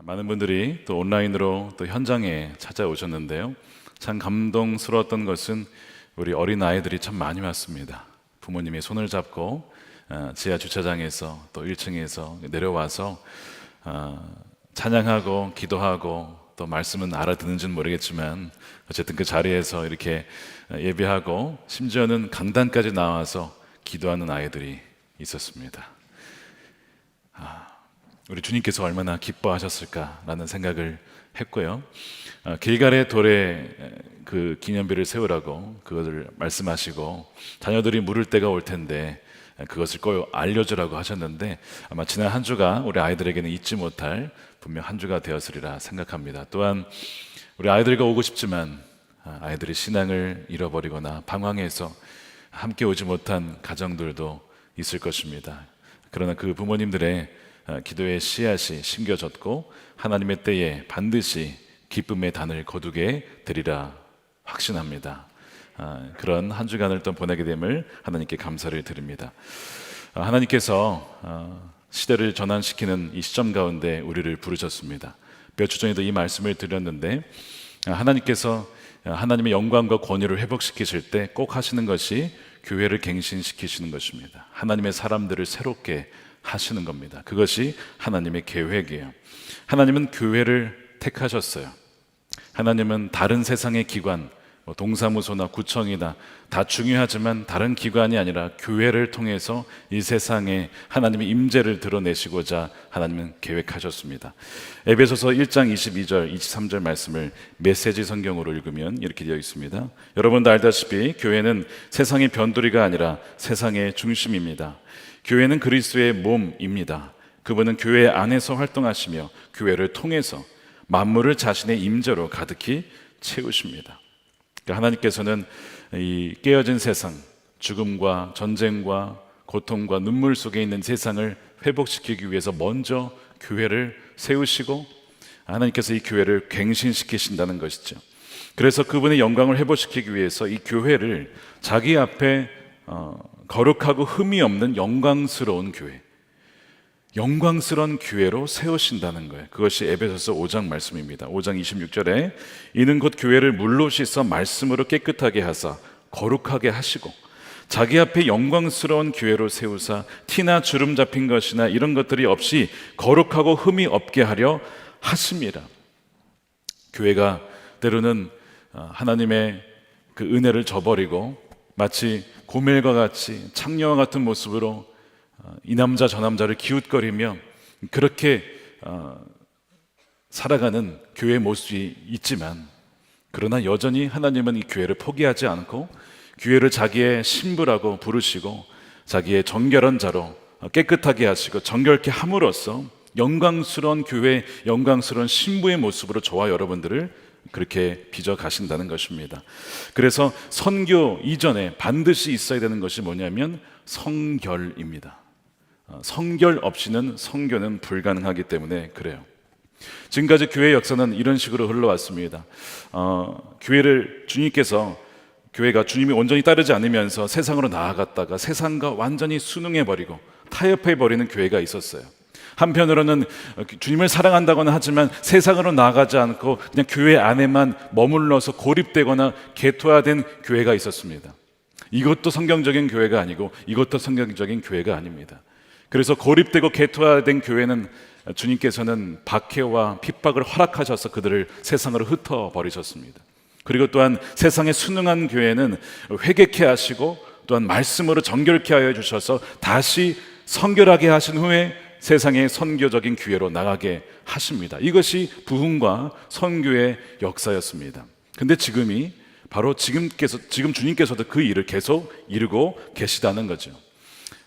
많은 분들이 또 온라인으로 또 현장에 찾아오셨는데요. 참 감동스러웠던 것은 우리 어린 아이들이 참 많이 왔습니다. 부모님의 손을 잡고 지하 주차장에서 또 1층에서 내려와서 찬양하고 기도하고 또 말씀은 알아듣는지는 모르겠지만 어쨌든 그 자리에서 이렇게 예배하고 심지어는 강단까지 나와서 기도하는 아이들이 있었습니다. 우리 주님께서 얼마나 기뻐하셨을까라는 생각을 했고요. 길갈의 돌에 그 기념비를 세우라고 그것을 말씀하시고 자녀들이 물을 때가 올 텐데 그것을 꼭 알려주라고 하셨는데 아마 지난 한 주가 우리 아이들에게는 잊지 못할 분명 한 주가 되었으리라 생각합니다. 또한 우리 아이들과 오고 싶지만 아이들이 신앙을 잃어버리거나 방황해서 함께 오지 못한 가정들도 있을 것입니다. 그러나 그 부모님들의 기도의 씨앗이 심겨졌고 하나님의 때에 반드시 기쁨의 단을 거두게 되리라 확신합니다. 그런 한 주간을 또 보내게 됨을 하나님께 감사를 드립니다. 하나님께서 시대를 전환시키는 이 시점 가운데 우리를 부르셨습니다. 몇 주 전에도 이 말씀을 드렸는데 하나님께서 하나님의 영광과 권위를 회복시키실 때 꼭 하시는 것이 교회를 갱신시키시는 것입니다. 하나님의 사람들을 새롭게 하시는 겁니다. 그것이 하나님의 계획이에요. 하나님은 교회를 택하셨어요. 하나님은 다른 세상의 기관, 동사무소나 구청이나 다 중요하지만 다른 기관이 아니라 교회를 통해서 이 세상에 하나님의 임재를 드러내시고자 하나님은 계획하셨습니다. 에베소서 1장 22절, 23절 말씀을 메시지 성경으로 읽으면 이렇게 되어 있습니다. 여러분도 알다시피 교회는 세상의 변두리가 아니라 세상의 중심입니다. 교회는 그리스도의 몸입니다. 그분은 교회 안에서 활동하시며 교회를 통해서 만물을 자신의 임재로 가득히 채우십니다. 하나님께서는 이 깨어진 세상, 죽음과 전쟁과 고통과 눈물 속에 있는 세상을 회복시키기 위해서 먼저 교회를 세우시고 하나님께서 이 교회를 갱신시키신다는 것이죠. 그래서 그분의 영광을 회복시키기 위해서 이 교회를 자기 앞에 거룩하고 흠이 없는 영광스러운 교회, 영광스러운 교회로 세우신다는 거예요. 그것이 에베소서 5장 말씀입니다. 5장 26절에 이는 곧 교회를 물로 씻어 말씀으로 깨끗하게 하사 거룩하게 하시고 자기 앞에 영광스러운 교회로 세우사 티나 주름 잡힌 것이나 이런 것들이 없이 거룩하고 흠이 없게 하려 하심이라. 교회가 때로는 하나님의 그 은혜를 저버리고 마치 고멜과 같이 창녀와 같은 모습으로 이 남자 저 남자를 기웃거리며 그렇게 살아가는 교회의 모습이 있지만 그러나 여전히 하나님은 이 교회를 포기하지 않고 교회를 자기의 신부라고 부르시고 자기의 정결한 자로 깨끗하게 하시고 정결케 함으로써 영광스러운 교회, 영광스러운 신부의 모습으로 저와 여러분들을 그렇게 빚어 가신다는 것입니다. 그래서 선교 이전에 반드시 있어야 되는 것이 뭐냐면 성결입니다. 성결 없이는 선교는 불가능하기 때문에 그래요. 지금까지 교회의 역사는 이런 식으로 흘러왔습니다. 교회를 교회가 주님이 온전히 따르지 않으면서 세상으로 나아갔다가 세상과 완전히 순응해버리고 타협해버리는 교회가 있었어요. 한편으로는 주님을 사랑한다고는 하지만 세상으로 나아가지 않고 그냥 교회 안에만 머물러서 고립되거나 개토화된 교회가 있었습니다. 이것도 성경적인 교회가 아니고 이것도 성경적인 교회가 아닙니다. 그래서 고립되고 개토화된 교회는 주님께서는 박해와 핍박을 허락하셔서 그들을 세상으로 흩어버리셨습니다. 그리고 또한 세상에 순응한 교회는 회개케 하시고 또한 말씀으로 정결케 하여 주셔서 다시 성결하게 하신 후에 세상의 선교적인 기회로 나가게 하십니다. 이것이 부흥과 선교의 역사였습니다. 근데 지금이 바로 지금 주님께서도 그 일을 계속 이루고 계시다는 거죠.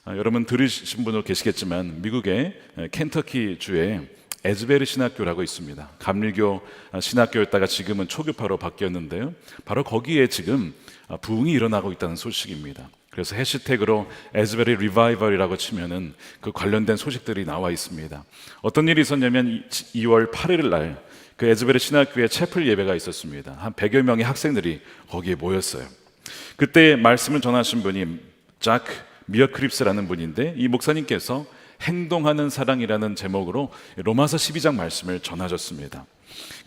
여러분 들으신 분도 계시겠지만 미국의 켄터키 주에 에즈베르 신학교라고 있습니다. 감리교 신학교였다가 지금은 초교파로 바뀌었는데요. 바로 거기에 지금 부흥이 일어나고 있다는 소식입니다. 그래서 해시태그로 에즈베리 리바이벌이라고 치면은 그 관련된 소식들이 나와 있습니다. 어떤 일이 있었냐면 2월 8일 날 그 에즈베리 신학교에 채플 예배가 있었습니다. 한 100여 명의 학생들이 거기에 모였어요. 그때 말씀을 전하신 분이 작 미어크립스라는 분인데 이 목사님께서 행동하는 사랑이라는 제목으로 로마서 12장 말씀을 전하셨습니다.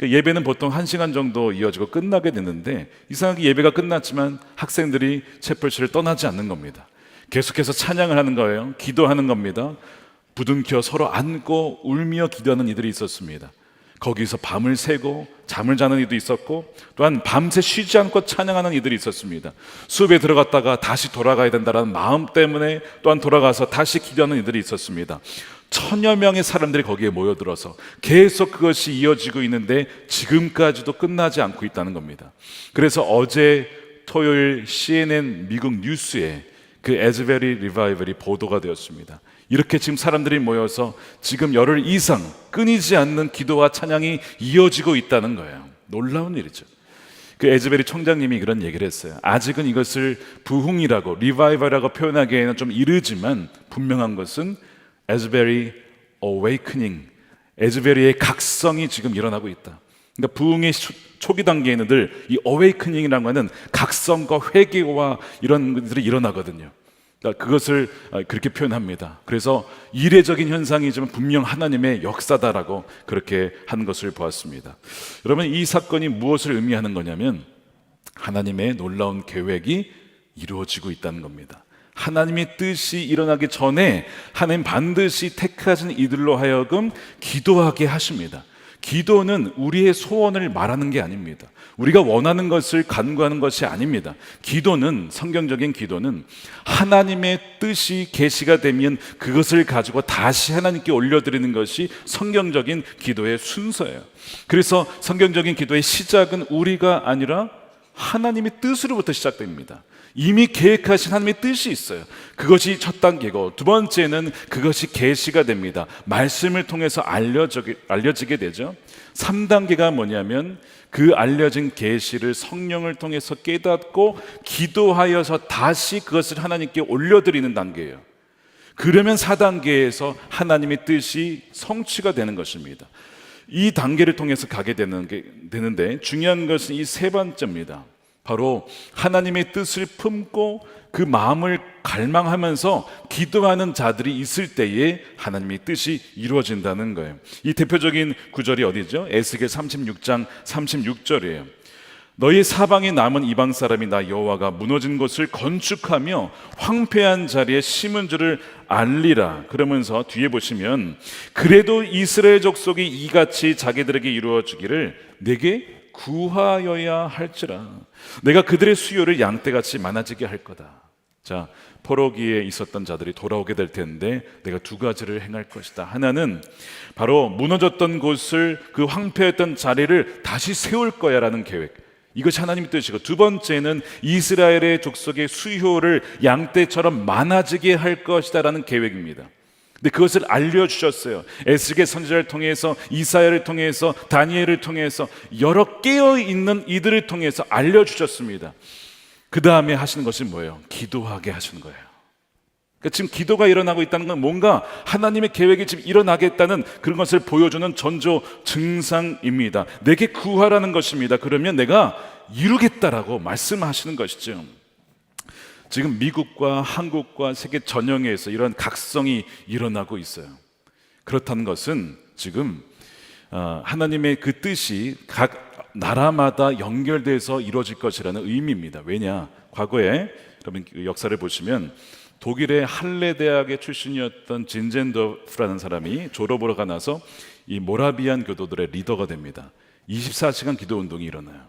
예배는 보통 1시간 정도 이어지고 끝나게 되는데 이상하게 예배가 끝났지만 학생들이 채플실을 떠나지 않는 겁니다. 계속해서 찬양을 하는 거예요. 기도하는 겁니다. 부둥켜 서로 안고 울며 기도하는 이들이 있었습니다. 거기서 밤을 새고 잠을 자는 이도 있었고 또한 밤새 쉬지 않고 찬양하는 이들이 있었습니다. 수업에 들어갔다가 다시 돌아가야 된다는 마음 때문에 또한 돌아가서 다시 기도하는 이들이 있었습니다. 1000여 명의 사람들이 거기에 모여들어서 계속 그것이 이어지고 있는데 지금까지도 끝나지 않고 있다는 겁니다. 그래서 어제 토요일 CNN 미국 뉴스에 그 에즈베리 리바이벌이 보도가 되었습니다. 이렇게 지금 사람들이 모여서 지금 열흘 이상 끊이지 않는 기도와 찬양이 이어지고 있다는 거예요. 놀라운 일이죠. 그 에즈베리 총장님이 그런 얘기를 했어요. 아직은 이것을 부흥이라고 리바이벌이라고 표현하기에는 좀 이르지만 분명한 것은 에즈베리 어웨이크닝, 에즈베리의 각성이 지금 일어나고 있다. 그러니까 부흥의 초기 단계에는 늘 이 어웨이크닝이라고 하는 각성과 회개와 이런 것들이 일어나거든요. 그것을 그렇게 표현합니다. 그래서 이례적인 현상이지만 분명 하나님의 역사다라고 그렇게 한 것을 보았습니다. 여러분, 이 사건이 무엇을 의미하는 거냐면 하나님의 놀라운 계획이 이루어지고 있다는 겁니다. 하나님의 뜻이 일어나기 전에 하나님 반드시 택하신 이들로 하여금 기도하게 하십니다. 기도는 우리의 소원을 말하는 게 아닙니다. 우리가 원하는 것을 간구하는 것이 아닙니다. 기도는, 성경적인 기도는 하나님의 뜻이 계시가 되면 그것을 가지고 다시 하나님께 올려드리는 것이 성경적인 기도의 순서예요. 그래서 성경적인 기도의 시작은 우리가 아니라 하나님의 뜻으로부터 시작됩니다. 이미 계획하신 하나님의 뜻이 있어요. 그것이 첫 단계고, 두 번째는 그것이 계시가 됩니다. 말씀을 통해서 알려지게 되죠. 3단계가 뭐냐면 그 알려진 계시를 성령을 통해서 깨닫고 기도하여서 다시 그것을 하나님께 올려드리는 단계예요. 그러면 4단계에서 하나님의 뜻이 성취가 되는 것입니다. 이 단계를 통해서 가게 되는데 중요한 것은 이 세 번째입니다. 바로 하나님의 뜻을 품고 그 마음을 갈망하면서 기도하는 자들이 있을 때에 하나님의 뜻이 이루어진다는 거예요. 이 대표적인 구절이 어디죠? 에스겔 36장 36절이에요. 너희 사방에 남은 이방 사람이 나 여호와가 무너진 곳을 건축하며 황폐한 자리에 심은 줄을 알리라. 그러면서 뒤에 보시면 그래도 이스라엘 족속이 이같이 자기들에게 이루어지기를 내게 구하여야 할지라. 내가 그들의 수요를 양떼같이 많아지게 할 거다. 자, 포로기에 있었던 자들이 돌아오게 될 텐데 내가 두 가지를 행할 것이다. 하나는 바로 무너졌던 곳을, 그 황폐했던 자리를 다시 세울 거야 라는 계획, 이것이 하나님의 뜻이고, 두 번째는 이스라엘의 족속의 수효를 양떼처럼 많아지게 할 것이다 라는 계획입니다. 근데 그것을 알려주셨어요. 에스겔 선지자를 통해서, 이사야를 통해서, 다니엘을 통해서, 여러 깨어있는 이들을 통해서 알려주셨습니다. 그 다음에 하시는 것이 뭐예요? 기도하게 하시는 거예요. 그러니까 지금 기도가 일어나고 있다는 건 뭔가 하나님의 계획이 지금 일어나겠다는 그런 것을 보여주는 전조 증상입니다. 내게 구하라는 것입니다. 그러면 내가 이루겠다라고 말씀하시는 것이죠. 지금 미국과 한국과 세계 전역에서 이런 각성이 일어나고 있어요. 그렇다는 것은 지금 하나님의 그 뜻이 각 나라마다 연결돼서 이루어질 것이라는 의미입니다. 왜냐? 과거에 여러분 역사를 보시면 독일의 할레 대학의 출신이었던 진젠더프라는 사람이 졸업을 하고 나서 이 모라비안 교도들의 리더가 됩니다. 24시간 기도 운동이 일어나요.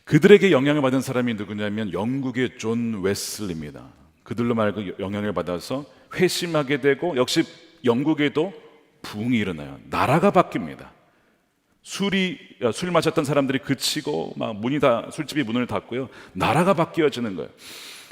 그들에게 영향을 받은 사람이 누구냐면 영국의 존 웨슬리입니다. 그들로 말고 영향을 받아서 회심하게 되고, 역시 영국에도 부흥이 일어나요. 나라가 바뀝니다. 술 마셨던 사람들이 그치고 막 술집이 문을 닫고요. 나라가 바뀌어지는 거예요.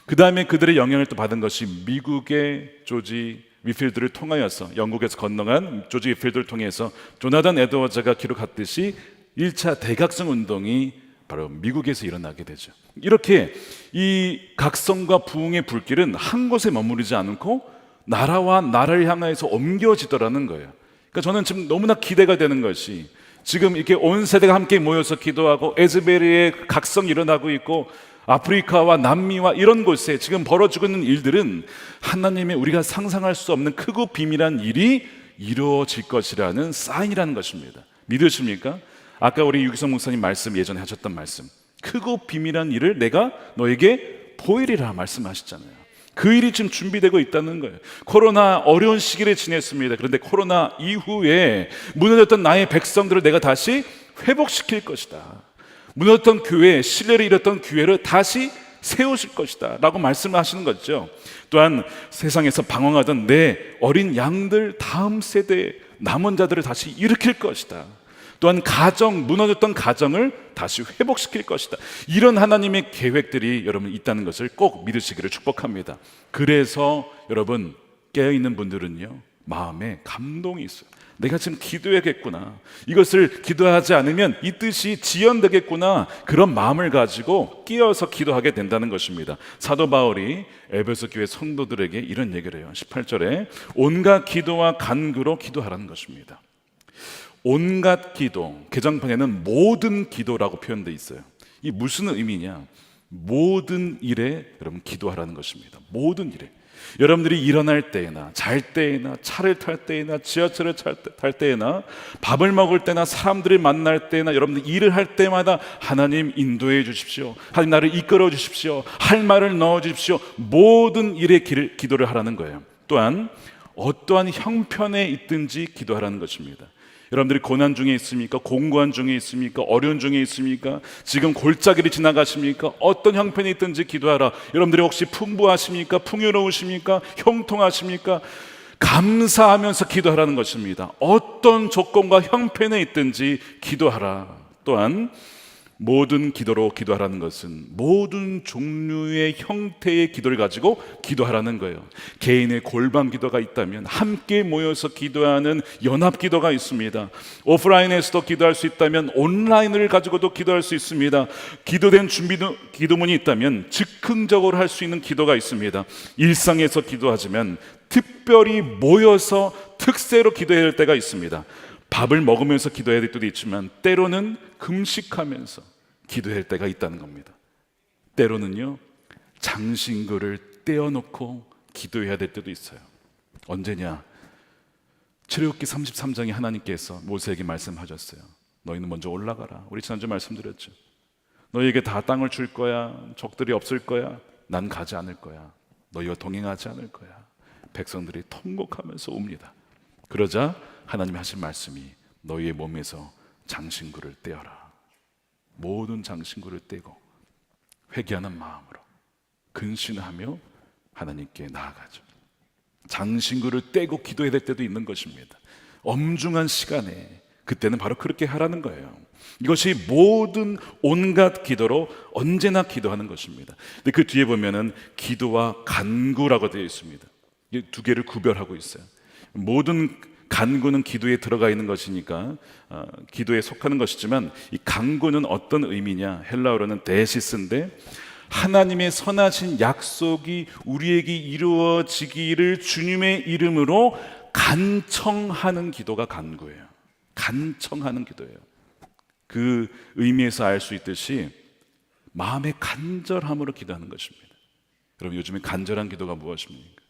그 다음에 그들의 영향을 또 받은 것이 미국의 조지 위필드를 통하여서, 영국에서 건너간 조지 위필드를 통해서 조나단 에드워즈가 기록했듯이 1차 대각성 운동이 바로 미국에서 일어나게 되죠. 이렇게 이 각성과 부흥의 불길은 한 곳에 머무르지 않고 나라와 나라를 향해서 옮겨지더라는 거예요. 그러니까 저는 지금 너무나 기대가 되는 것이, 지금 이렇게 온 세대가 함께 모여서 기도하고 에즈베리의 각성이 일어나고 있고, 아프리카와 남미와 이런 곳에 지금 벌어지고 있는 일들은 하나님의 우리가 상상할 수 없는 크고 비밀한 일이 이루어질 것이라는 사인이라는 것입니다. 믿으십니까? 아까 우리 유기성 목사님 말씀, 예전에 하셨던 말씀, 크고 비밀한 일을 내가 너에게 보이리라 말씀하셨잖아요. 그 일이 지금 준비되고 있다는 거예요. 코로나 어려운 시기를 지냈습니다. 그런데 코로나 이후에 무너졌던 나의 백성들을 내가 다시 회복시킬 것이다. 무너졌던 교회, 신뢰를 잃었던 교회를 다시 세우실 것이다 라고 말씀하시는 거죠. 또한 세상에서 방황하던 내 어린 양들, 다음 세대 남은 자들을 다시 일으킬 것이다. 또한 무너졌던 가정을 다시 회복시킬 것이다. 이런 하나님의 계획들이 여러분 있다는 것을 꼭 믿으시기를 축복합니다. 그래서 여러분 깨어있는 분들은요, 마음에 감동이 있어요. 내가 지금 기도해야겠구나, 이것을 기도하지 않으면 이 뜻이 지연되겠구나, 그런 마음을 가지고 끼어서 기도하게 된다는 것입니다. 사도 바울이 에베소 교회 성도들에게 이런 얘기를 해요. 18절에 온갖 기도와 간구로 기도하라는 것입니다. 온갖 기도, 개정판에는 모든 기도라고 표현되어 있어요. 이 무슨 의미냐? 모든 일에 여러분 기도하라는 것입니다. 모든 일에. 여러분들이 일어날 때나 잘 때나 차를 탈 때나 지하철을 탈 때나 밥을 먹을 때나 사람들을 만날 때나 여러분들 일을 할 때마다 하나님 인도해 주십시오, 하나님 나를 이끌어 주십시오, 할 말을 넣어 주십시오, 모든 일에 기도를 하라는 거예요. 또한 어떠한 형편에 있든지 기도하라는 것입니다. 여러분들이 고난 중에 있습니까? 공고한 중에 있습니까? 어려운 중에 있습니까? 지금 골짜기를 지나가십니까? 어떤 형편에 있든지 기도하라. 여러분들이 혹시 풍부하십니까? 풍요로우십니까? 형통하십니까? 감사하면서 기도하라는 것입니다. 어떤 조건과 형편에 있든지 기도하라. 또한 모든 기도로 기도하라는 것은 모든 종류의 형태의 기도를 가지고 기도하라는 거예요. 개인의 골방 기도가 있다면 함께 모여서 기도하는 연합 기도가 있습니다. 오프라인에서도 기도할 수 있다면 온라인을 가지고도 기도할 수 있습니다. 기도된 기도문이 있다면 즉흥적으로 할 수 있는 기도가 있습니다. 일상에서 기도하지만 특별히 모여서 특세로 기도해야 할 때가 있습니다. 밥을 먹으면서 기도해야 될 때도 있지만 때로는 금식하면서 기도해야 할 때가 있다는 겁니다. 때로는요, 장신구를 떼어놓고 기도해야 될 때도 있어요. 언제냐? 출애굽기 33장에 하나님께서 모세에게 말씀하셨어요. 너희는 먼저 올라가라. 우리 지난주 말씀드렸죠. 너희에게 다 땅을 줄 거야. 적들이 없을 거야. 난 가지 않을 거야. 너희와 동행하지 않을 거야. 백성들이 통곡하면서 옵니다. 그러자 하나님이 하신 말씀이 너희의 몸에서 장신구를 떼어라. 모든 장신구를 떼고 회개하는 마음으로 근신하며 하나님께 나아가죠. 장신구를 떼고 기도해야 될 때도 있는 것입니다. 엄중한 시간에 그때는 바로 그렇게 하라는 거예요. 이것이 모든 온갖 기도로 언제나 기도하는 것입니다. 근데 그 뒤에 보면은 기도와 간구라고 되어 있습니다. 이 두 개를 구별하고 있어요. 모든 간구는 기도에 들어가 있는 것이니까 기도에 속하는 것이지만 이 간구는 어떤 의미냐? 헬라어로는 데시스인데 하나님의 선하신 약속이 우리에게 이루어지기를 주님의 이름으로 간청하는 기도가 간구예요. 간청하는 기도예요. 그 의미에서 알 수 있듯이 마음의 간절함으로 기도하는 것입니다. 여러분, 요즘에 간절한 기도가 무엇입니까?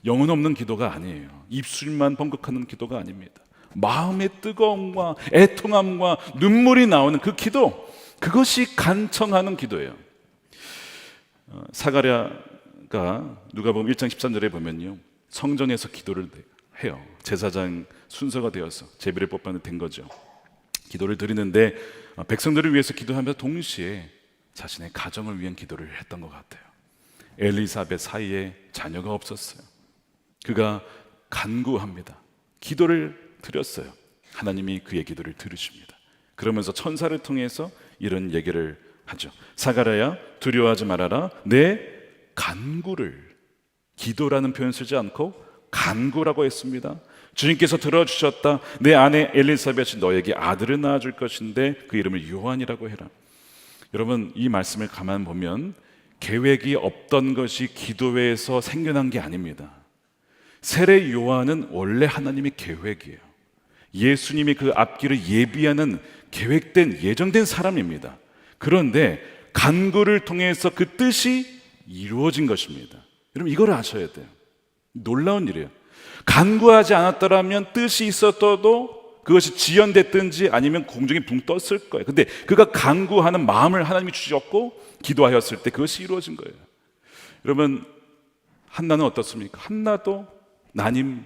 영혼 없는 기도가 아니에요. 입술만 번극하는 기도가 아닙니다. 마음의 뜨거움과 애통함과 눈물이 나오는 그 기도, 그것이 간청하는 기도예요. 사가랴가 누가복음 1장 13절에 보면요, 성전에서 기도를 해요. 제사장 순서가 되어서 제비를 뽑아는 된 거죠. 기도를 드리는데 백성들을 위해서 기도하면서 동시에 자신의 가정을 위한 기도를 했던 것 같아요. 엘리사벳 사이에 자녀가 없었어요. 그가 간구합니다. 기도를 드렸어요. 하나님이 그의 기도를 들으십니다. 그러면서 천사를 통해서 이런 얘기를 하죠. 사가랴야, 두려워하지 말아라. 내 간구를, 기도라는 표현 쓰지 않고 간구라고 했습니다. 주님께서 들어주셨다. 내 아내 엘리사벳이 너에게 아들을 낳아줄 것인데 그 이름을 요한이라고 해라. 여러분, 이 말씀을 가만 보면 계획이 없던 것이 기도회에서 생겨난 게 아닙니다. 세례 요한은 원래 하나님의 계획이에요. 예수님이 그 앞길을 예비하는 계획된, 예정된 사람입니다. 그런데 간구를 통해서 그 뜻이 이루어진 것입니다. 여러분 이걸 아셔야 돼요. 놀라운 일이에요. 간구하지 않았더라면 뜻이 있었어도 그것이 지연됐든지 아니면 공중에 붕 떴을 거예요. 근데 그가 간구하는 마음을 하나님이 주셨고 기도하였을 때 그것이 이루어진 거예요. 여러분 한나는 어떻습니까? 한나도 난임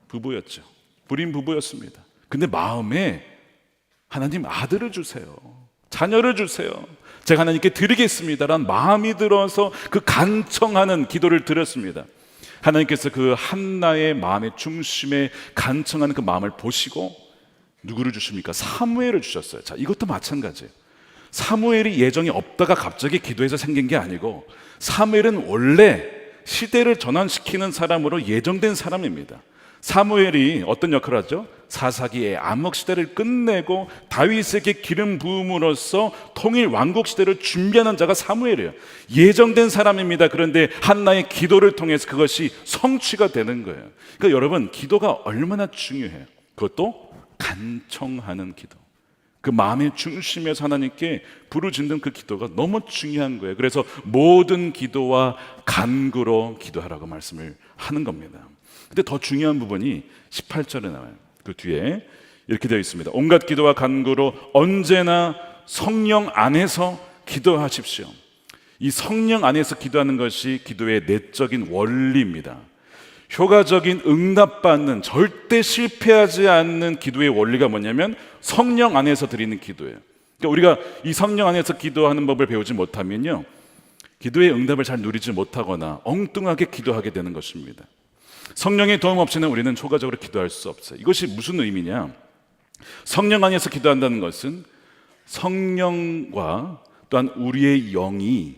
부부였죠. 불임 부부였습니다. 근데 마음에 하나님 아들을 주세요, 자녀를 주세요, 제가 하나님께 드리겠습니다라는 마음이 들어서 그 간청하는 기도를 드렸습니다. 하나님께서 그 한나의 마음의 중심에 간청하는 그 마음을 보시고 누구를 주십니까? 사무엘을 주셨어요. 자, 이것도 마찬가지예요. 사무엘이 예정이 없다가 갑자기 기도해서 생긴 게 아니고 사무엘은 원래 시대를 전환시키는 사람으로 예정된 사람입니다. 사무엘이 어떤 역할을 하죠? 사사기의 암흑 시대를 끝내고 다윗에게 기름 부음으로써 통일 왕국 시대를 준비하는 자가 사무엘이에요. 예정된 사람입니다. 그런데 한나의 기도를 통해서 그것이 성취가 되는 거예요. 그러니까 여러분 기도가 얼마나 중요해요. 그것도 간청하는 기도, 그 마음의 중심에서 하나님께 부르짖는 그 기도가 너무 중요한 거예요. 그래서 모든 기도와 간구로 기도하라고 말씀을 하는 겁니다. 근데 더 중요한 부분이 18절에 나와요. 그 뒤에 이렇게 되어 있습니다. 온갖 기도와 간구로 언제나 성령 안에서 기도하십시오. 이 성령 안에서 기도하는 것이 기도의 내적인 원리입니다. 효과적인 응답받는, 절대 실패하지 않는 기도의 원리가 뭐냐면 성령 안에서 드리는 기도예요. 그러니까 우리가 이 성령 안에서 기도하는 법을 배우지 못하면요, 기도의 응답을 잘 누리지 못하거나 엉뚱하게 기도하게 되는 것입니다. 성령의 도움 없이는 우리는 효과적으로 기도할 수 없어요. 이것이 무슨 의미냐? 성령 안에서 기도한다는 것은 성령과 또한 우리의 영이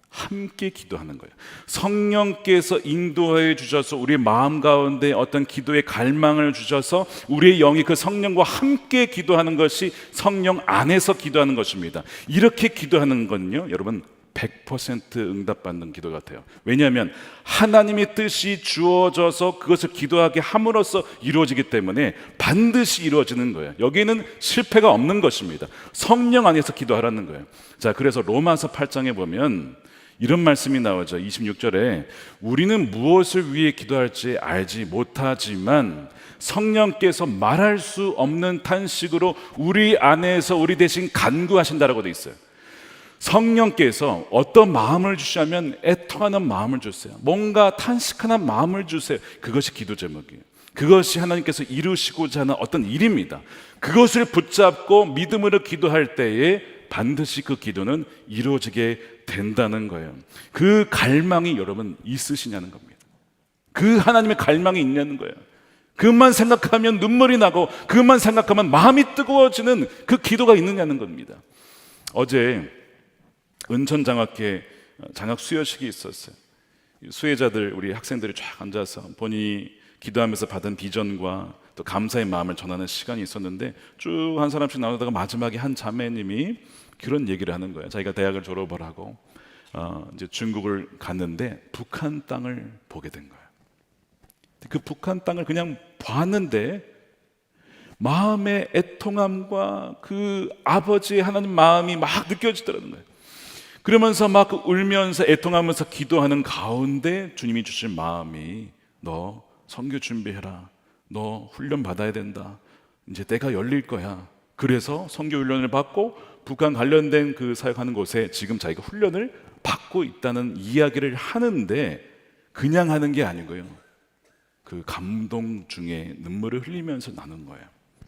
함께 기도하는 거예요. 성령께서 인도해 주셔서 우리의 마음 가운데 어떤 기도의 갈망을 주셔서 우리의 영이 그 성령과 함께 기도하는 것이 성령 안에서 기도하는 것입니다. 이렇게 기도하는 건요, 여러분 100% 응답받는 기도 같아요. 왜냐하면 하나님의 뜻이 주어져서 그것을 기도하게 함으로써 이루어지기 때문에 반드시 이루어지는 거예요. 여기에는 실패가 없는 것입니다. 성령 안에서 기도하라는 거예요. 자, 그래서 로마서 8장에 보면 이런 말씀이 나오죠. 26절에 우리는 무엇을 위해 기도할지 알지 못하지만 성령께서 말할 수 없는 탄식으로 우리 안에서 우리 대신 간구하신다라고 돼 있어요. 성령께서 어떤 마음을 주시냐면 애통하는 마음을 주세요. 뭔가 탄식하는 마음을 주세요. 그것이 기도 제목이에요. 그것이 하나님께서 이루시고자 하는 어떤 일입니다. 그것을 붙잡고 믿음으로 기도할 때에 반드시 그 기도는 이루어지게 된다는 거예요. 그 갈망이 여러분 있으시냐는 겁니다. 그 하나님의 갈망이 있냐는 거예요. 그것만 생각하면 눈물이 나고 그것만 생각하면 마음이 뜨거워지는 그 기도가 있느냐는 겁니다. 어제 은천장학회 장학 수여식이 있었어요. 수혜자들, 우리 학생들이 쫙 앉아서 본인이 기도하면서 받은 비전과 또 감사의 마음을 전하는 시간이 있었는데 쭉 한 사람씩 나누다가 마지막에 한 자매님이 그런 얘기를 하는 거예요. 자기가 대학을 졸업을 하고 이제 중국을 갔는데 북한 땅을 보게 된 거예요. 그 북한 땅을 그냥 봤는데 마음의 애통함과 그 아버지의 하나님 마음이 막 느껴지더라는 거예요. 그러면서 막 울면서 애통하면서 기도하는 가운데 주님이 주신 마음이 너 선교 준비해라, 너 훈련 받아야 된다, 이제 때가 열릴 거야. 그래서 선교 훈련을 받고 북한 관련된 그 사역하는 곳에 지금 자기가 훈련을 받고 있다는 이야기를 하는데 그냥 하는 게 아니고요, 그 감동 중에 눈물을 흘리면서 나눈 거예요.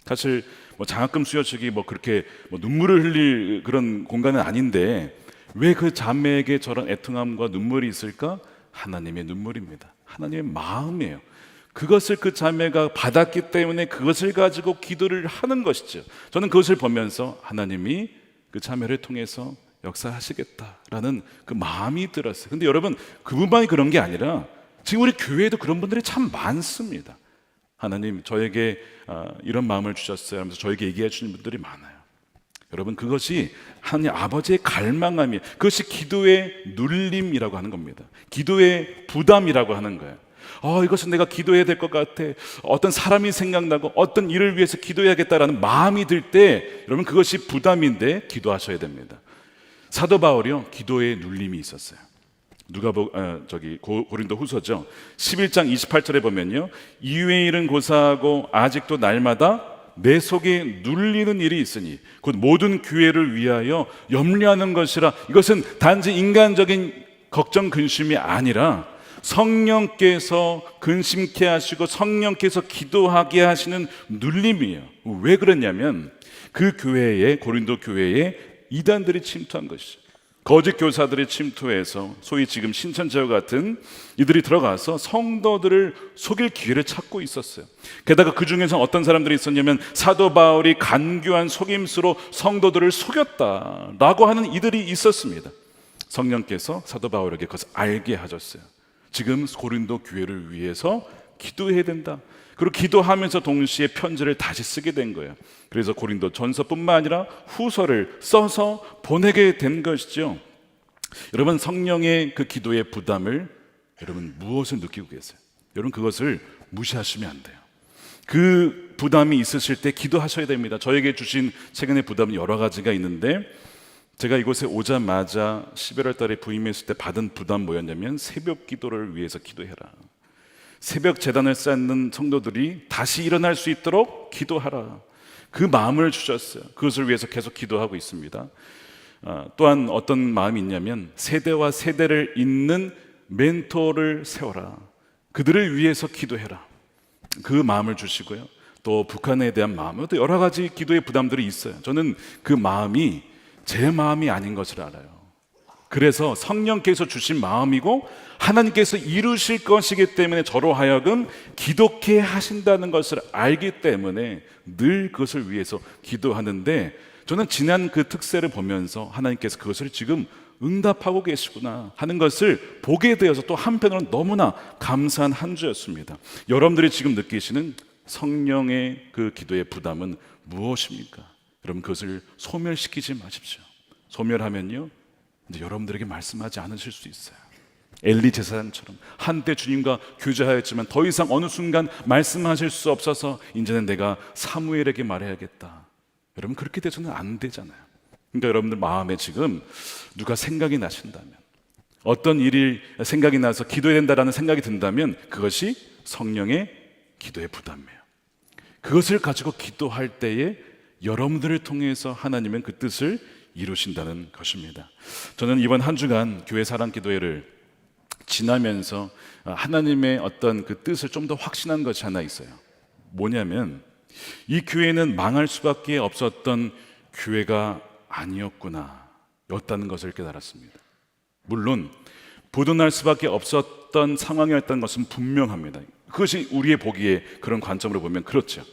사실 뭐 장학금 수여식이 뭐 그렇게 뭐 눈물을 흘릴 그런 공간은 아닌데 왜 그 자매에게 저런 애통함과 눈물이 있을까? 하나님의 눈물입니다. 하나님의 마음이에요. 그것을 그 자매가 받았기 때문에 그것을 가지고 기도를 하는 것이죠. 저는 그것을 보면서 하나님이 그 자매를 통해서 역사하시겠다라는 그 마음이 들었어요. 근데 여러분, 그분만이 그런 게 아니라 지금 우리 교회에도 그런 분들이 참 많습니다. 하나님 저에게 이런 마음을 주셨어요 하면서 저에게 얘기해 주는 분들이 많아요. 여러분, 그것이 하나님 아버지의 갈망함이에요. 그것이 기도의 눌림이라고 하는 겁니다. 기도의 부담이라고 하는 거예요. 이것은 내가 기도해야 될 것 같아, 어떤 사람이 생각나고 어떤 일을 위해서 기도해야겠다라는 마음이 들 때 여러분 그것이 부담인데 기도하셔야 됩니다. 사도 바울이요, 기도에 눌림이 있었어요. 고린도 후서죠. 11장 28절에 보면요, 이후의 일은 고사하고 아직도 날마다 내 속에 눌리는 일이 있으니 곧 모든 교회를 위하여 염려하는 것이라. 이것은 단지 인간적인 걱정 근심이 아니라 성령께서 근심케 하시고 성령께서 기도하게 하시는 눌림이에요. 왜 그러냐면 그 교회에, 고린도 교회에 이단들이 침투한 것이죠. 거짓 교사들이 침투해서 소위 지금 신천지와 같은 이들이 들어가서 성도들을 속일 기회를 찾고 있었어요. 게다가 그 중에서 어떤 사람들이 있었냐면 사도 바울이 간교한 속임수로 성도들을 속였다라고 하는 이들이 있었습니다. 성령께서 사도 바울에게 그것을 알게 하셨어요. 지금 고린도 교회를 위해서 기도해야 된다. 그리고 기도하면서 동시에 편지를 다시 쓰게 된 거예요. 그래서 고린도 전서뿐만 아니라 후서를 써서 보내게 된 것이죠. 여러분, 성령의 그 기도의 부담을 여러분 무엇을 느끼고 계세요? 여러분, 그것을 무시하시면 안 돼요. 그 부담이 있으실 때 기도하셔야 됩니다. 저에게 주신 최근의 부담은 여러 가지가 있는데, 제가 이곳에 오자마자 11월 달에 부임했을 때 받은 부담 뭐였냐면 새벽 기도를 위해서 기도해라. 새벽 제단을 쌓는 성도들이 다시 일어날 수 있도록 기도하라. 그 마음을 주셨어요. 그것을 위해서 계속 기도하고 있습니다. 또한 어떤 마음이 있냐면 세대와 세대를 잇는 멘토를 세워라. 그들을 위해서 기도해라. 그 마음을 주시고요. 또 북한에 대한 마음, 또 여러 가지 기도의 부담들이 있어요. 저는 그 마음이 제 마음이 아닌 것을 알아요. 그래서 성령께서 주신 마음이고 하나님께서 이루실 것이기 때문에 저로 하여금 기도케 하신다는 것을 알기 때문에 늘 그것을 위해서 기도하는데, 저는 지난 그 특세를 보면서 하나님께서 그것을 지금 응답하고 계시구나 하는 것을 보게 되어서 또 한편으로는 너무나 감사한 한 주였습니다. 여러분들이 지금 느끼시는 성령의 그 기도의 부담은 무엇입니까? 여러분, 그것을 소멸시키지 마십시오. 소멸하면요, 이제 여러분들에게 말씀하지 않으실 수 있어요. 엘리 제사장처럼 한때 주님과 교제하였지만 더 이상 어느 순간 말씀하실 수 없어서 이제는 내가 사무엘에게 말해야겠다. 여러분, 그렇게 돼서는 안 되잖아요. 그러니까 여러분들 마음에 지금 누가 생각이 나신다면, 어떤 일이 생각이 나서 기도해야 된다라는 생각이 든다면 그것이 성령의 기도의 부담이에요. 그것을 가지고 기도할 때에 여러분들을 통해서 하나님은 그 뜻을 이루신다는 것입니다. 저는 이번 한 주간 교회 사랑 기도회를 지나면서 하나님의 어떤 그 뜻을 좀 더 확신한 것이 하나 있어요. 뭐냐면 이 교회는 망할 수밖에 없었던 교회가 아니었구나 였다는 것을 깨달았습니다. 물론 부도날 수밖에 없었던 상황이었다는 것은 분명합니다. 그것이 우리의 보기에 그런 관점으로 보면 그렇죠.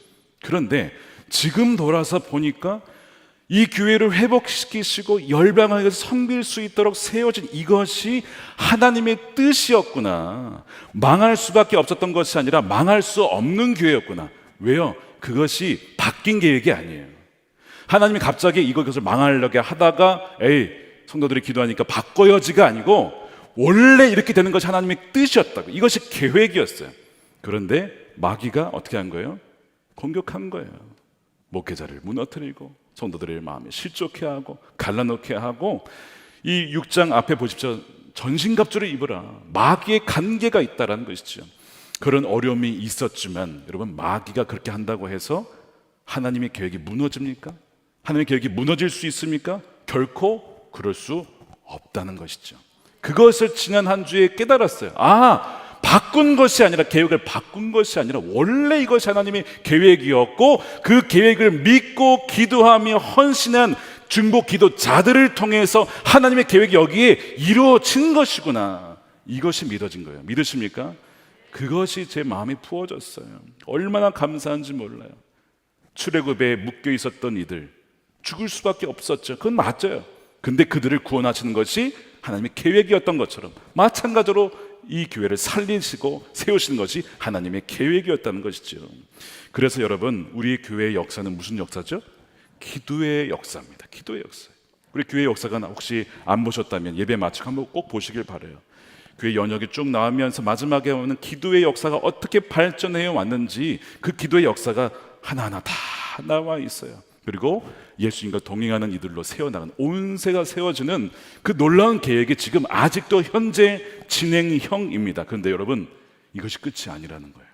그런데 지금 돌아서 보니까 이 교회를 회복시키시고 열방을 섬길 수 있도록 세워진 이것이 하나님의 뜻이었구나. 망할 수밖에 없었던 것이 아니라 망할 수 없는 교회였구나. 왜요? 그것이 바뀐 계획이 아니에요. 하나님이 갑자기 이것을 망하려게 하다가 성도들이 기도하니까 바꿔야지가 아니고 원래 이렇게 되는 것이 하나님의 뜻이었다고. 이것이 계획이었어요. 그런데 마귀가 어떻게 한 거예요? 공격한 거예요. 목회자를 무너뜨리고 성도들의 마음에 실족해 하고 갈라놓게 하고, 이 6장 앞에 보십시오. 전신갑주를 입으라. 마귀의 관계가 있다라는 것이죠. 그런 어려움이 있었지만 여러분, 마귀가 그렇게 한다고 해서 하나님의 계획이 무너집니까? 하나님의 계획이 무너질 수 있습니까? 결코 그럴 수 없다는 것이죠. 그것을 지난 한 주에 깨달았어요. 바꾼 것이 아니라, 계획을 바꾼 것이 아니라 원래 이것이 하나님의 계획이었고 그 계획을 믿고 기도하며 헌신한 중보 기도자들을 통해서 하나님의 계획이 여기에 이루어진 것이구나. 이것이 믿어진 거예요. 믿으십니까? 그것이 제 마음이 부어졌어요. 얼마나 감사한지 몰라요. 출애굽에 묶여 있었던 이들 죽을 수밖에 없었죠. 그건 맞아요. 근데 그들을 구원하시는 것이 하나님의 계획이었던 것처럼 마찬가지로 이 교회를 살리시고 세우시는 것이 하나님의 계획이었다는 것이죠. 그래서 여러분, 우리 교회의 역사는 무슨 역사죠? 기도의 역사입니다. 기도의 역사. 우리 교회 역사가 혹시 안 보셨다면 예배 마치고 한번 꼭 보시길 바라요. 교회 연역이 쭉 나오면서 마지막에 오는 기도의 역사가 어떻게 발전해 왔는지, 그 기도의 역사가 하나하나 다 나와 있어요. 그리고 예수님과 동행하는 이들로 세워나가는, 온 세가 세워지는 그 놀라운 계획이 지금 아직도 현재 진행형입니다. 그런데 여러분, 이것이 끝이 아니라는 거예요.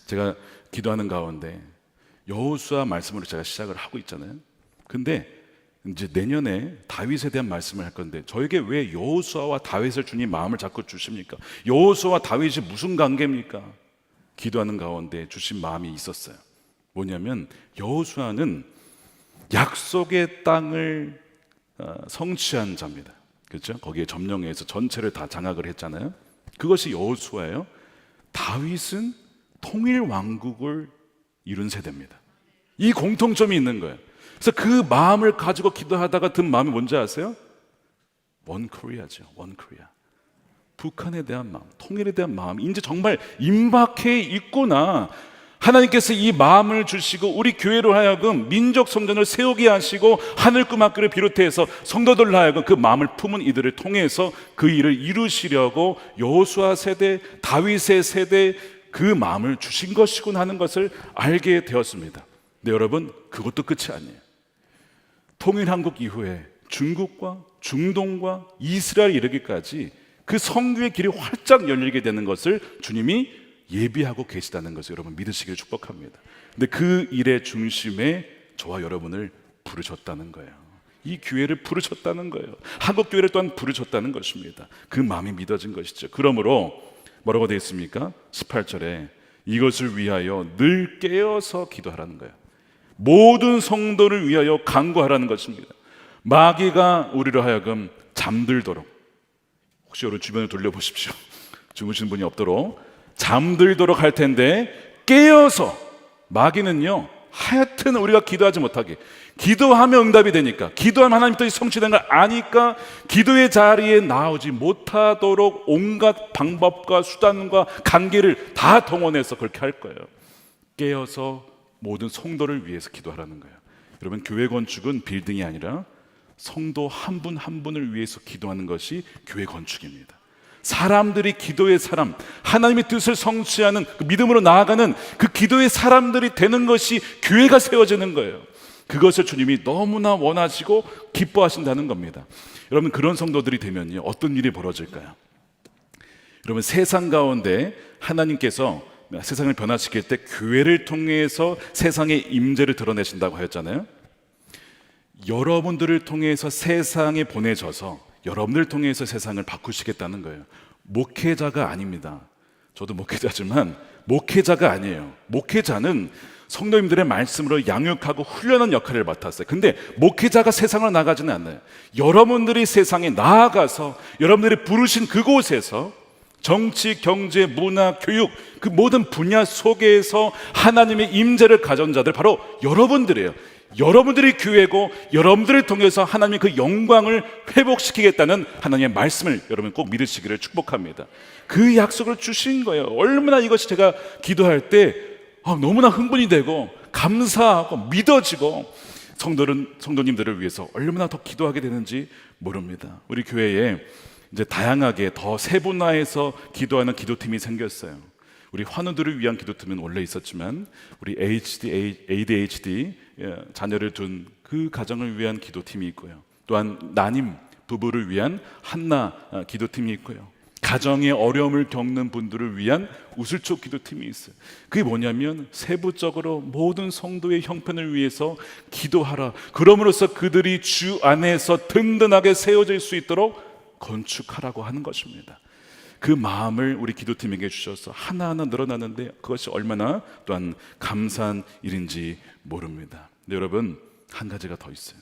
제가 기도하는 가운데 여호수아 말씀으로 제가 시작을 하고 있잖아요. 근데 이제 내년에 다윗에 대한 말씀을 할 건데, 저에게 왜 여호수아와 다윗을 주님 마음을 자꾸 주십니까? 여호수아와 다윗이 무슨 관계입니까? 기도하는 가운데 주신 마음이 있었어요. 뭐냐면 여호수아는 약속의 땅을 성취한 자입니다. 그렇죠? 거기에 점령해서 전체를 다 장악을 했잖아요. 그것이 여호수아예요. 다윗은 통일 왕국을 이룬 세대입니다. 이 공통점이 있는 거예요. 그래서 그 마음을 가지고 기도하다가 든 마음이 뭔지 아세요? 원 코리아죠. 원 코리아. 북한에 대한 마음, 통일에 대한 마음이 이제 정말 임박해 있구나. 하나님께서 이 마음을 주시고 우리 교회로 하여금 민족 성전을 세우게 하시고 하늘 꿈학교를 비롯해서 성도들로 하여금 그 마음을 품은 이들을 통해서 그 일을 이루시려고 여호수아 세대, 다윗의 세대, 그 마음을 주신 것이구나 하는 것을 알게 되었습니다. 근데 여러분, 그것도 끝이 아니에요. 통일한국 이후에 중국과 중동과 이스라엘 이르기까지 그 성교의 길이 활짝 열리게 되는 것을 주님이 예비하고 계시다는 것을 여러분 믿으시기를 축복합니다. 근데 그 일의 중심에 저와 여러분을 부르셨다는 거예요. 이 교회를 부르셨다는 거예요. 한국 교회를 또한 부르셨다는 것입니다. 그 마음이 믿어진 것이죠. 그러므로 뭐라고 되어 있습니까? 18절에 이것을 위하여 늘 깨어서 기도하라는 거예요. 모든 성도를 위하여 간구하라는 것입니다. 마귀가 우리로 하여금 잠들도록, 혹시 여러분 주변을 돌려보십시오. 주무시는 분이 없도록 잠들도록 할 텐데, 깨어서, 마귀는요 하여튼 우리가 기도하지 못하게, 기도하면 응답이 되니까, 기도하면 하나님 뜻이 성취된 걸 아니까 기도의 자리에 나오지 못하도록 온갖 방법과 수단과 관계를 다 동원해서 그렇게 할 거예요. 깨어서 모든 성도를 위해서 기도하라는 거예요. 여러분, 교회 건축은 빌딩이 아니라 성도 한 분 한 분을 위해서 기도하는 것이 교회 건축입니다. 사람들이 기도의 사람, 하나님의 뜻을 성취하는 그 믿음으로 나아가는 그 기도의 사람들이 되는 것이 교회가 세워지는 거예요. 그것을 주님이 너무나 원하시고 기뻐하신다는 겁니다. 여러분, 그런 성도들이 되면요 어떤 일이 벌어질까요? 여러분, 세상 가운데 하나님께서 세상을 변화시킬 때 교회를 통해서 세상의 임재를 드러내신다고 하였잖아요. 여러분들을 통해서 세상에 보내져서 여러분들 통해서 세상을 바꾸시겠다는 거예요. 목회자가 아닙니다. 저도 목회자지만 목회자가 아니에요. 목회자는 성도님들의 말씀으로 양육하고 훈련하는 역할을 맡았어요. 근데 목회자가 세상으로 나가지는 않아요. 여러분들이 세상에 나아가서 여러분들이 부르신 그곳에서 정치, 경제, 문화, 교육, 그 모든 분야 속에서 하나님의 임재를 가져온 자들, 바로 여러분들이에요. 여러분들이 교회고 여러분들을 통해서 하나님의 그 영광을 회복시키겠다는 하나님의 말씀을 여러분 꼭 믿으시기를 축복합니다. 그 약속을 주신 거예요. 얼마나 이것이 제가 기도할 때 너무나 흥분이 되고 감사하고 믿어지고, 성도님들을 위해서 얼마나 더 기도하게 되는지 모릅니다. 우리 교회에 이제 다양하게 더 세분화해서 기도하는 기도팀이 생겼어요. 우리 환우들을 위한 기도팀은 원래 있었지만, 우리 ADHD 자녀를 둔 그 가정을 위한 기도팀이 있고요. 또한 난임 부부를 위한 한나 기도팀이 있고요. 가정의 어려움을 겪는 분들을 위한 우슬초 기도팀이 있어요. 그게 뭐냐면 세부적으로 모든 성도의 형편을 위해서 기도하라. 그럼으로써 그들이 주 안에서 든든하게 세워질 수 있도록 건축하라고 하는 것입니다. 그 마음을 우리 기도팀에게 주셔서 하나하나 늘어나는데 그것이 얼마나 또한 감사한 일인지 모릅니다. 근데 여러분, 한 가지가 더 있어요.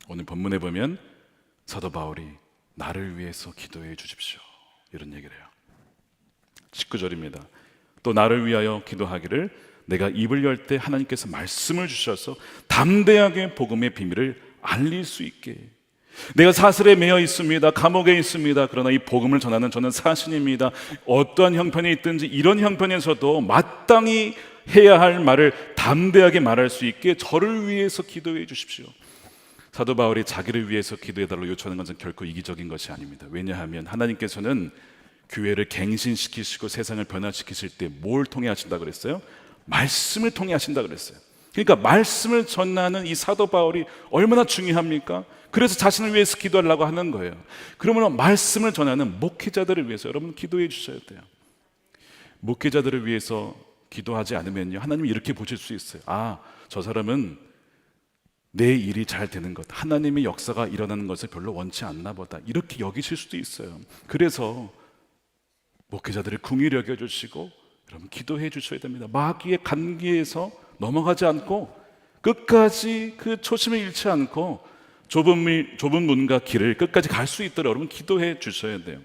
오늘 본문에 보면 사도 바울이 나를 위해서 기도해 주십시오, 이런 얘기를 해요. 19절입니다. 또 나를 위하여 기도하기를 내가 입을 열 때 하나님께서 말씀을 주셔서 담대하게 복음의 비밀을 알릴 수 있게. 내가 사슬에 매여 있습니다. 감옥에 있습니다. 그러나 이 복음을 전하는 저는 사신입니다. 어떠한 형편이 있든지 이런 형편에서도 마땅히 해야 할 말을 담대하게 말할 수 있게 저를 위해서 기도해 주십시오. 사도 바울이 자기를 위해서 기도해달라고 요청하는 것은 결코 이기적인 것이 아닙니다. 왜냐하면 하나님께서는 교회를 갱신시키시고 세상을 변화시키실 때 뭘 통해 하신다고 그랬어요? 말씀을 통해 하신다고 그랬어요. 그러니까 말씀을 전하는 이 사도 바울이 얼마나 중요합니까? 그래서 자신을 위해서 기도하려고 하는 거예요. 그러면 말씀을 전하는 목회자들을 위해서 여러분 기도해 주셔야 돼요. 목회자들을 위해서 기도하지 않으면요, 하나님이 이렇게 보실 수 있어요. 아, 저 사람은 내 일이 잘 되는 것, 하나님의 역사가 일어나는 것을 별로 원치 않나 보다, 이렇게 여기실 수도 있어요. 그래서 목회자들을 긍휼히 여겨주시고 여러분 기도해 주셔야 됩니다. 마귀의 간기에서 넘어가지 않고 끝까지 그 초심을 잃지 않고 좁은 문과 길을 끝까지 갈 수 있도록 여러분 기도해 주셔야 돼요.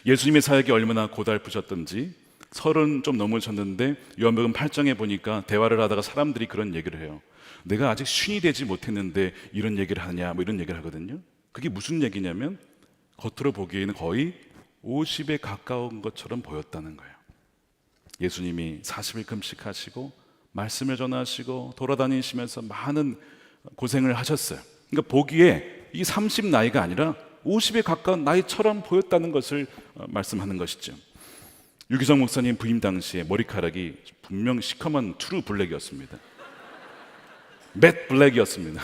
예수님의 사역이 얼마나 고달프셨던지 30 좀 넘으셨는데 요한복음 8장에 보니까 대화를 하다가 사람들이 그런 얘기를 해요. 내가 아직 쉰이 되지 못했는데 이런 얘기를 하냐, 뭐 이런 얘기를 하거든요. 그게 무슨 얘기냐면 겉으로 보기에는 거의 50에 가까운 것처럼 보였다는 거예요. 예수님이 40일 금식하시고 말씀을 전하시고 돌아다니시면서 많은 고생을 하셨어요. 그러니까 보기에 이 30 나이가 아니라 50에 가까운 나이처럼 보였다는 것을 말씀하는 것이죠. 유기성 목사님 부임 당시에 머리카락이 분명 시커먼 트루 블랙이었습니다. 맷 블랙이었습니다.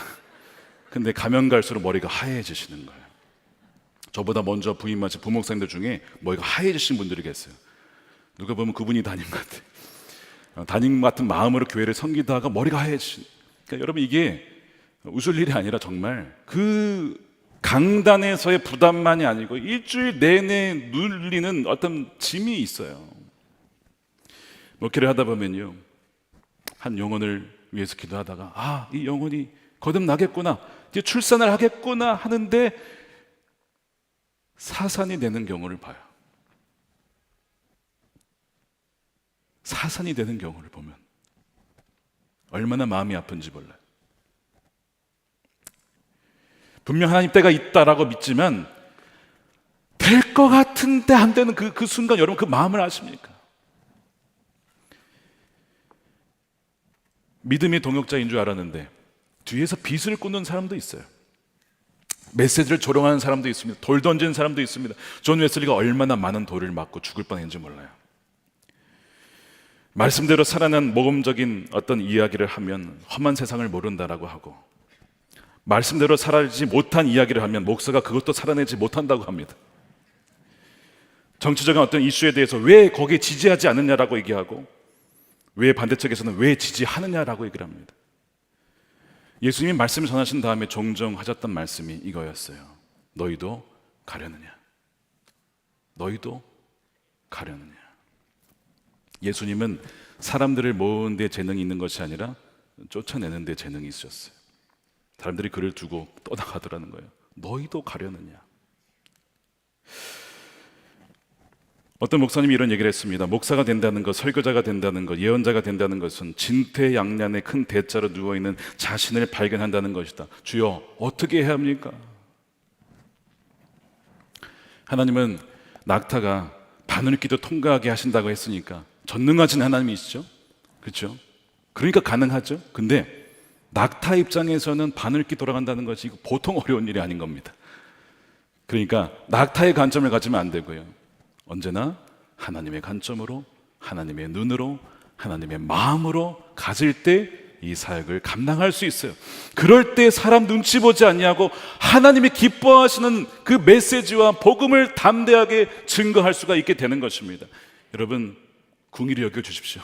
근데 가면 갈수록 머리가 하얘지시는 거예요. 저보다 먼저 부임하신 부목사님들 중에 머리가 하얘지신 분들이 계세요. 누가 보면 그분이 담임 같아요. 담임 같은 마음으로 교회를 섬기다가 머리가 하얘지신. 그러니까 여러분 이게 웃을 일이 아니라 정말 그 강단에서의 부담만이 아니고 일주일 내내 눌리는 어떤 짐이 있어요. 목회를 하다 보면요, 한 영혼을 위해서 기도하다가 아, 이 영혼이 거듭나겠구나, 이제 출산을 하겠구나 하는데 사산이 되는 경우를 봐요. 사산이 되는 경우를 보면 얼마나 마음이 아픈지 몰라요. 분명 하나님 때가 있다라고 믿지만 될 것 같은데 안 되는 그 순간 여러분 그 마음을 아십니까? 믿음의 동역자인 줄 알았는데 뒤에서 빚을 꽂는 사람도 있어요. 메시지를 조롱하는 사람도 있습니다. 돌 던지는 사람도 있습니다. 존 웨슬리가 얼마나 많은 돌을 맞고 죽을 뻔했는지 몰라요. 말씀대로 살아난 모범적인 어떤 이야기를 하면 험한 세상을 모른다라고 하고, 말씀대로 살아지 못한 이야기를 하면 목사가 그것도 살아내지 못한다고 합니다. 정치적인 어떤 이슈에 대해서 왜 거기에 지지하지 않느냐라고 얘기하고, 왜 반대쪽에서는 왜 지지하느냐라고 얘기를 합니다. 예수님이 말씀을 전하신 다음에 종종 하셨던 말씀이 이거였어요. 너희도 가려느냐? 너희도 가려느냐? 예수님은 사람들을 모으는 데 재능이 있는 것이 아니라 쫓아내는 데 재능이 있으셨어요. 사람들이 그를 두고 떠나가더라는 거예요. 너희도 가려느냐? 어떤 목사님이 이런 얘기를 했습니다. 목사가 된다는 것, 설교자가 된다는 것, 예언자가 된다는 것은 진퇴양난의 큰 대자로 누워있는 자신을 발견한다는 것이다. 주여, 어떻게 해야 합니까? 하나님은 낙타가 바늘기도 통과하게 하신다고 했으니까 전능하신 하나님이시죠? 그렇죠? 그러니까 가능하죠? 근데 낙타 입장에서는 바늘기 돌아간다는 것이 보통 어려운 일이 아닌 겁니다. 그러니까 낙타의 관점을 가지면 안 되고요, 언제나 하나님의 관점으로, 하나님의 눈으로, 하나님의 마음으로 가질 때 이 사역을 감당할 수 있어요. 그럴 때 사람 눈치 보지 않냐고 하나님이 기뻐하시는 그 메시지와 복음을 담대하게 증거할 수가 있게 되는 것입니다. 여러분 긍휼히 여겨 주십시오.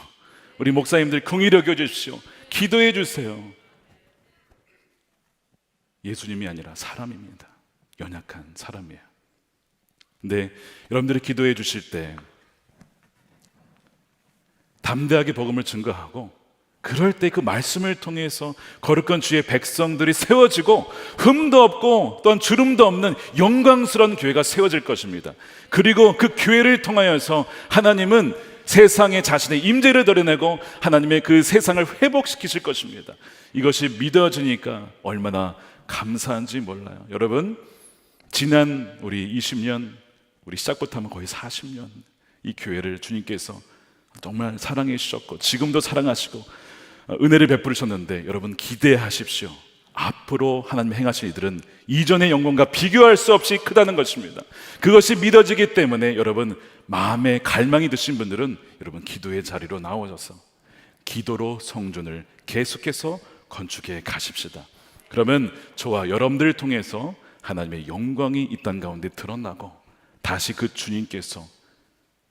우리 목사님들 긍휼히 여겨 주십시오. 기도해 주세요. 예수님이 아니라 사람입니다. 연약한 사람이에요. 근데 여러분들이 기도해 주실 때 담대하게 복음을 증거하고, 그럴 때 그 말씀을 통해서 거룩한 주의 백성들이 세워지고 흠도 없고 또한 주름도 없는 영광스러운 교회가 세워질 것입니다. 그리고 그 교회를 통하여서 하나님은 세상에 자신의 임재를 드러내고 하나님의 그 세상을 회복시키실 것입니다. 이것이 믿어지니까 얼마나 감사한지 몰라요. 여러분, 지난 우리 20년, 우리 시작부터 하면 거의 40년 이 교회를 주님께서 정말 사랑해 주셨고 지금도 사랑하시고 은혜를 베푸셨는데, 여러분 기대하십시오. 앞으로 하나님 행하실 일들은 이전의 영광과 비교할 수 없이 크다는 것입니다. 그것이 믿어지기 때문에 여러분 마음에 갈망이 드신 분들은 여러분 기도의 자리로 나오셔서 기도로 성전을 계속해서 건축해 가십시다. 그러면 저와 여러분들을 통해서 하나님의 영광이 이 땅 가운데 드러나고 다시 그 주님께서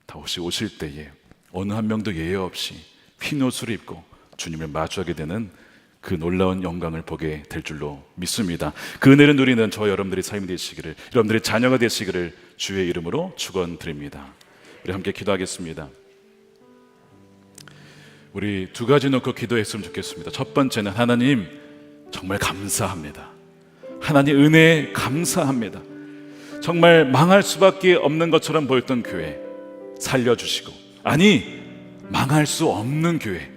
다시 오실 때에 어느 한 명도 예외 없이 흰 옷을 입고 주님을 마주하게 되는 그 놀라운 영광을 보게 될 줄로 믿습니다. 그 은혜를 누리는 저 여러분들의 삶이 되시기를, 여러분들의 자녀가 되시기를 주의 이름으로 축원드립니다. 우리 함께 기도하겠습니다. 우리 두 가지 놓고 기도했으면 좋겠습니다. 첫 번째는 하나님 정말 감사합니다. 하나님 은혜에 감사합니다. 정말 망할 수밖에 없는 것처럼 보였던 교회 살려주시고, 아니 망할 수 없는 교회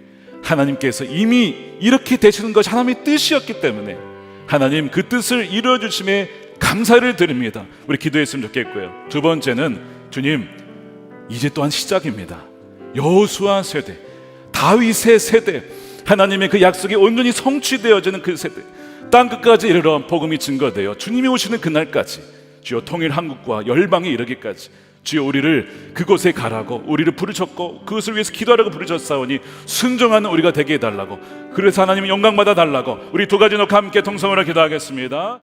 하나님께서 이미 이렇게 되시는 것이 하나님의 뜻이었기 때문에 하나님 그 뜻을 이루어주심에 감사를 드립니다. 우리 기도했으면 좋겠고요. 두 번째는 주님 이제 또한 시작입니다. 여호수아 세대, 다윗의 세대, 하나님의 그 약속이 온전히 성취되어지는 그 세대, 땅 끝까지 이르러 복음이 증거되어 주님이 오시는 그날까지 주여 통일 한국과 열방에 이르기까지 주여 우리를 그곳에 가라고 우리를 부르셨고 그것을 위해서 기도하라고 부르셨사오니 순종하는 우리가 되게 해달라고, 그래서 하나님 영광 받아 달라고 우리 두 가지 놓고 함께 통성으로 기도하겠습니다.